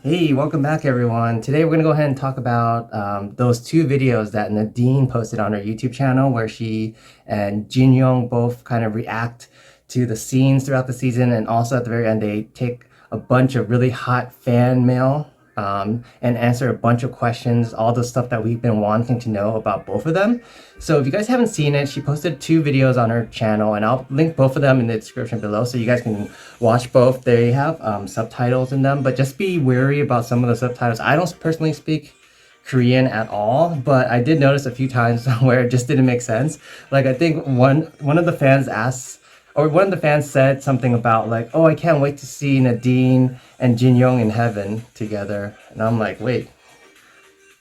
Hey, welcome back everyone. Today we're going to go ahead and talk about those two videos that Nadine posted on her YouTube channel where she and Jin Young both kind of react to the scenes throughout the season, and also at the very end they take a bunch of really hot fan mail and answer a bunch of questions, all the stuff that we've been wanting to know about both of them. So if you guys haven't seen it, she posted two videos on her channel, and I'll link both of them in the description below so you guys can watch both. They have subtitles in them, but just be wary about some of the subtitles. I don't personally speak Korean at all, but I did notice a few times where it just didn't make sense. Like I think one of the fans asked, or one of the fans said something about like, oh, I can't wait to see Nadine and Jin Young in heaven together. And I'm like, wait,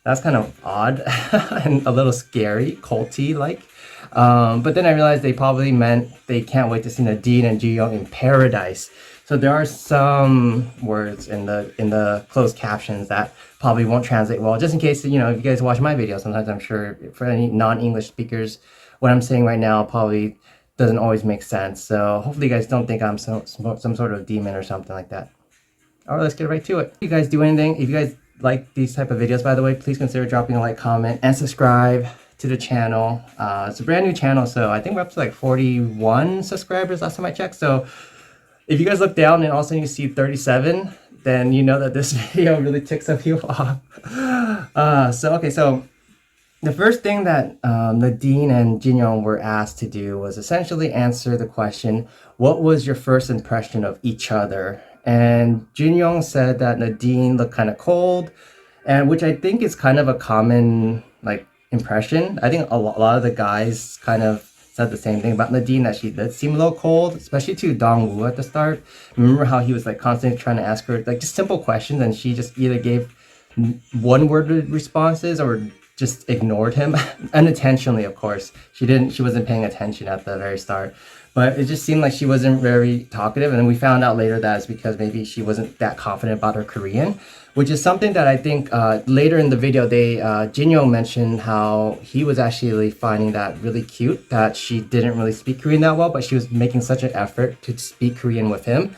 that's kind of odd and a little scary, culty like. But then I realized they probably meant they can't wait to see Nadine and Jin Young in paradise. So there are some words in the closed captions that probably won't translate well. Just in case, you know, if you guys watch my videos, sometimes I'm sure for any non-English speakers, what I'm saying right now probably doesn't always make sense. So hopefully you guys don't think I'm some sort of demon or something like that. All right, let's get right to it. If you guys do anything, if you guys like these type of videos, by the way, please consider dropping a like, comment, and subscribe to the channel. It's a brand new channel, so I think we're up to like 41 subscribers last time I checked. So if you guys look down and all of a sudden you see 37, then you know that this video really ticks some people off. So the first thing that Nadine and Jin Young were asked to do was essentially answer the question, what was your first impression of each other? And Jin Young said that Nadine looked kind of cold, and which I think is kind of a common like impression. I think a lot of the guys kind of said the same thing about Nadine, that she did seem a little cold, especially to Dong-woo at the start. Remember how he was like constantly trying to ask her like just simple questions, and she just either gave one-worded responses or just ignored him unintentionally. Of course, she wasn't paying attention at the very start, but it just seemed like she wasn't very talkative. And then we found out later that it's because maybe she wasn't that confident about her Korean, which is something that I think later in the video Jin Young mentioned how he was actually finding that really cute that she didn't really speak Korean that well, but she was making such an effort to speak Korean with him.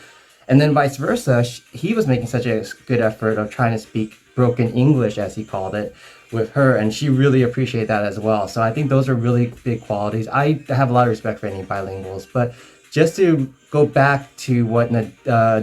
And then vice versa, he was making such a good effort of trying to speak broken English, as he called it, with her, and she really appreciated that as well. So I think those are really big qualities. I have a lot of respect for any bilinguals, but just to go back to what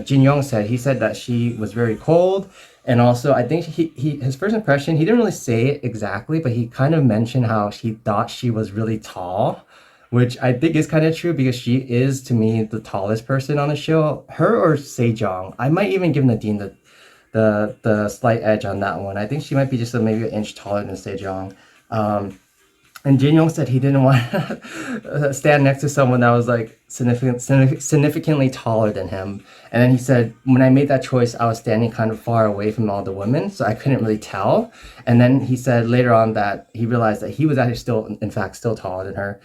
Jin Young said, he said that she was very cold, and also I think his first impression, he didn't really say it exactly, but he kind of mentioned how he thought she was really tall, which I think is kind of true because she is, to me, the tallest person on the show. Her or Sejong. I might even give Nadine the slight edge on that one. I think she might be just maybe an inch taller than Sejong. And Jin Young said he didn't want to stand next to someone that was like significantly taller than him. And then he said, when I made that choice, I was standing kind of far away from all the women, so I couldn't really tell. And then he said later on that he realized that he was actually still, in fact, still taller than her.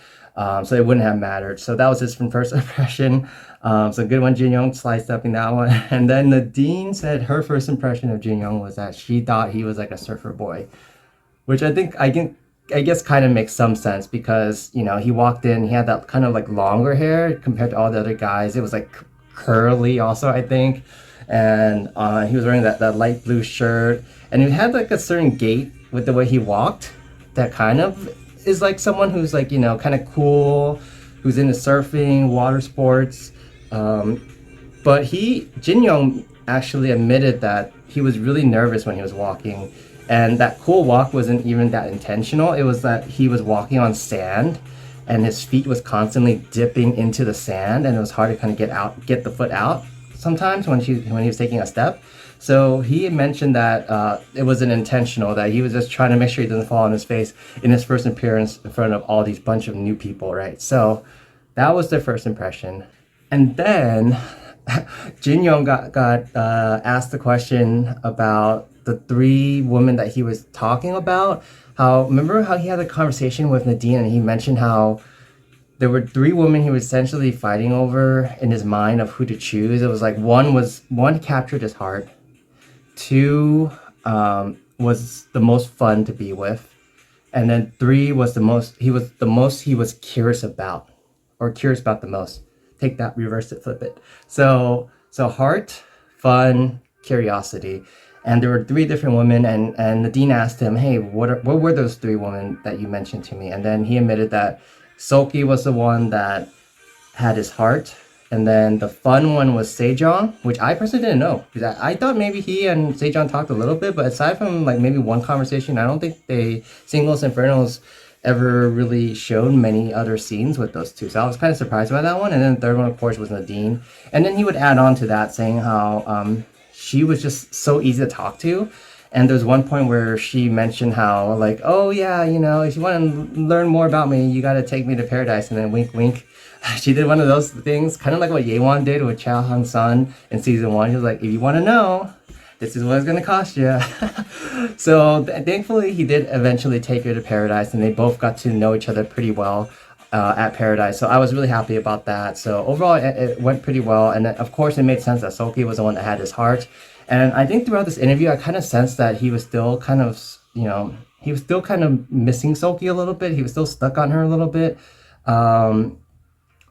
So it wouldn't have mattered. So that was his first impression. So good one, Jin Young, sidestepping that one. And then Nadine said her first impression of Jin Young was that she thought he was like a surfer boy, which I guess kind of makes some sense because, you know, he walked in, he had that kind of like longer hair compared to all the other guys. It was like curly also, I think. And he was wearing that light blue shirt, and he had like a certain gait with the way he walked that kind of is like someone who's like, you know, kind of cool, who's into surfing, water sports. But Jin Young actually admitted that he was really nervous when he was walking, and that cool walk wasn't even that intentional. It was that he was walking on sand and his feet was constantly dipping into the sand, and it was hard to kind of get the foot out sometimes when he was taking a step. So he mentioned that it wasn't intentional, that he was just trying to make sure he doesn't fall on his face in his first appearance in front of all these bunch of new people, right? So that was their first impression. And then Jin Young got asked the question about the three women that he was talking about. Remember how he had a conversation with Nadine, and he mentioned how there were three women he was essentially fighting over in his mind of who to choose. It was like one captured his heart, two was the most fun to be with, and then three was the most he was curious about, or curious about the most. Take that, reverse it, flip it. So heart, fun, curiosity. and there were three different women, and Nadine asked him, hey, what were those three women that you mentioned to me? And then he admitted that Seoki was the one that had his heart, and then the fun one was Sejong, which I personally didn't know, because I thought maybe he and Sejong talked a little bit, but aside from like maybe one conversation, I don't think they Singles Infernos ever really showed many other scenes with those two. So I was kind of surprised by that one. And then the third one, of course, was Nadine. And then he would add on to that, saying how she was just so easy to talk to. And there's one point where she mentioned how, like, oh yeah, you know, if you want to learn more about me, you got to take me to paradise. And then wink, wink. She did one of those things, kind of like what Yeewon did with Cha Hang-sun in season 1. She was like, if you want to know, this is what it's going to cost you. So thankfully, he did eventually take her to paradise, and they both got to know each other pretty well at paradise. So I was really happy about that. So overall, it went pretty well. And of course, it made sense that Seoki was the one that had his heart. And I think throughout this interview, I kind of sensed that he was still kind of, you know, he was still kind of missing Seoki a little bit. He was still stuck on her a little bit.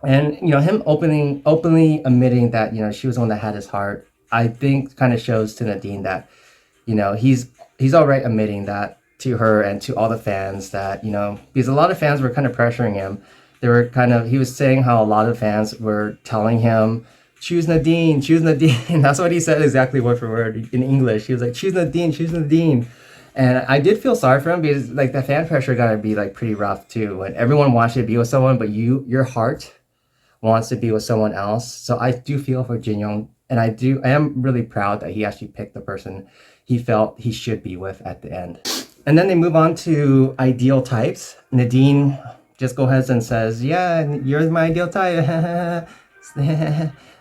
And, you know, him openly admitting that, you know, she was the one that had his heart, I think kind of shows to Nadine that, you know, he's all right admitting that to her and to all the fans, that, you know, because a lot of fans were kind of pressuring him. They were kind of, he was saying how a lot of fans were telling him, choose Nadine, choose Nadine. That's what he said exactly word for word in English. He was like, choose Nadine, choose Nadine. And I did feel sorry for him, because like the fan pressure gotta be like pretty rough too. When everyone wants you to be with someone, but your heart wants to be with someone else. So I do feel for Jin Young, and I am really proud that he actually picked the person he felt he should be with at the end. And then they move on to ideal types. Nadine just goes ahead and says, yeah, you're my ideal type.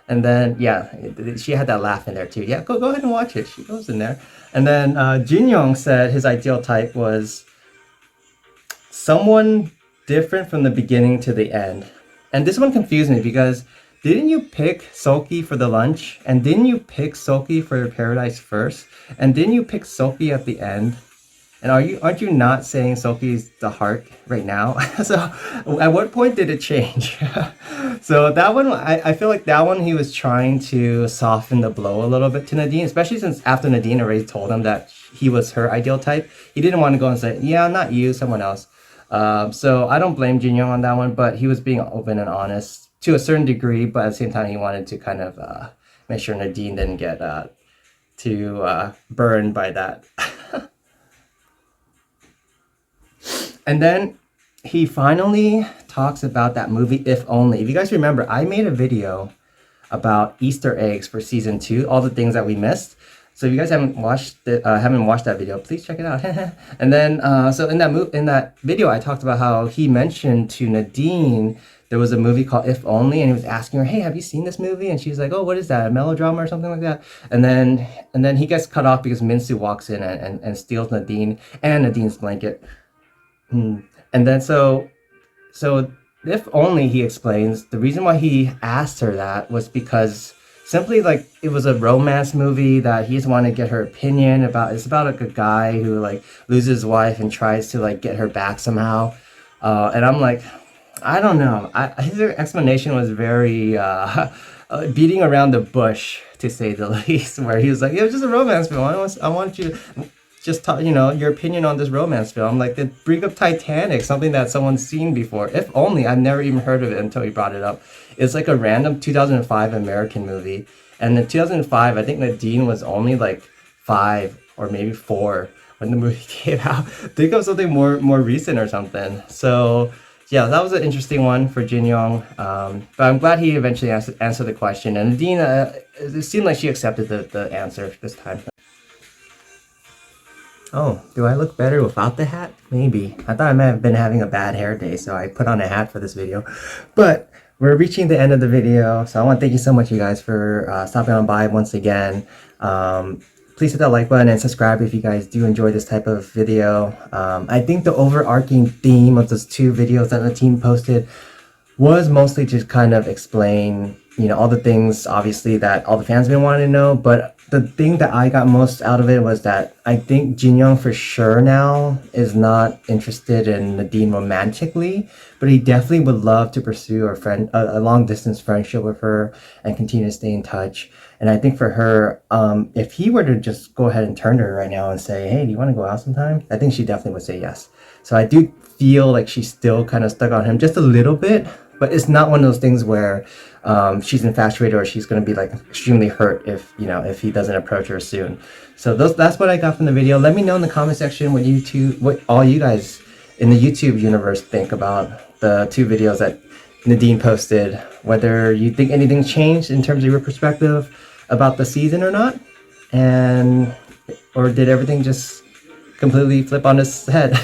And then, yeah, she had that laugh in there too. Yeah, go ahead and watch it. She goes in there. And then Jin Young said his ideal type was someone different from the beginning to the end. And this one confused me, because didn't you pick Seoki for the lunch? And didn't you pick Seoki for paradise first? And didn't you pick Seoki at the end? And aren't you not saying Seoki's the heart right now? So at what point did it change? So that one, I feel like that one, he was trying to soften the blow a little bit to Nadine, especially since after Nadine already told him that he was her ideal type. He didn't want to go and say, yeah, not you, someone else. So I don't blame Jin Young on that one, but he was being open and honest to a certain degree, but at the same time, he wanted to kind of make sure Nadine didn't get too burned by that. And then he finally talks about that movie, If Only. If you guys remember, I made a video about Easter eggs for season 2, all the things that we missed. So if you guys haven't watched that video, please check it out. And then, so in that video, I talked about how he mentioned to Nadine there was a movie called If Only, and he was asking her, hey, have you seen this movie? And she's like, oh, what is that, a melodrama or something like that? And then he gets cut off because Minsu walks in and steals Nadine and Nadine's blanket. And then so If Only, he explains, the reason why he asked her that was because simply, like, it was a romance movie that he just wanted to get her opinion about. It's about like a guy who like loses his wife and tries to like get her back somehow. And I'm like, I don't know. His explanation was very beating around the bush, to say the least, where he was like, it was just a romance film. I want you to just talk, you know, your opinion on this romance film. Like, the bring up Titanic, something that someone's seen before. If Only, I've never even heard of it until he brought it up. It's like a random 2005 American movie. And in 2005, I think Nadine was only like 5 or maybe 4 when the movie came out. Think of something more recent or something. So yeah, that was an interesting one for Jin Young. But I'm glad he eventually answered the question. And Nadine, it seemed like she accepted the answer this time. Oh, do I look better without the hat? Maybe. I thought I might have been having a bad hair day, so I put on a hat for this video. But we're reaching the end of the video, so I want to thank you so much, you guys, for stopping on by once again. Please hit that like button and subscribe if you guys do enjoy this type of video. I think the overarching theme of those 2 videos that the team posted was mostly just kind of explain, you know, all the things, obviously, that all the fans have been wanting to know. But the thing that I got most out of it was that I think Jin Young for sure now is not interested in Nadine romantically, but he definitely would love to pursue a long distance friendship with her and continue to stay in touch. And I think for her, if he were to just go ahead and turn to her right now and say, "Hey, do you want to go out sometime?" I think she definitely would say yes. So I do feel like she's still kind of stuck on him just a little bit, but it's not one of those things where she's infatuated or she's going to be like extremely hurt if if he doesn't approach her soon. So that's what I got from the video. Let me know in the comment section what all you guys in the YouTube universe think about the two videos that Nadine posted, whether you think anything changed in terms of your perspective about the season or not, or did everything just completely flip on its head?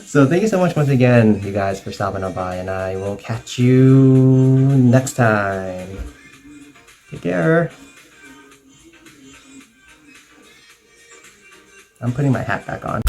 So thank you so much once again, you guys, for stopping on by, and I will catch you next time. Take care. I'm putting my hat back on.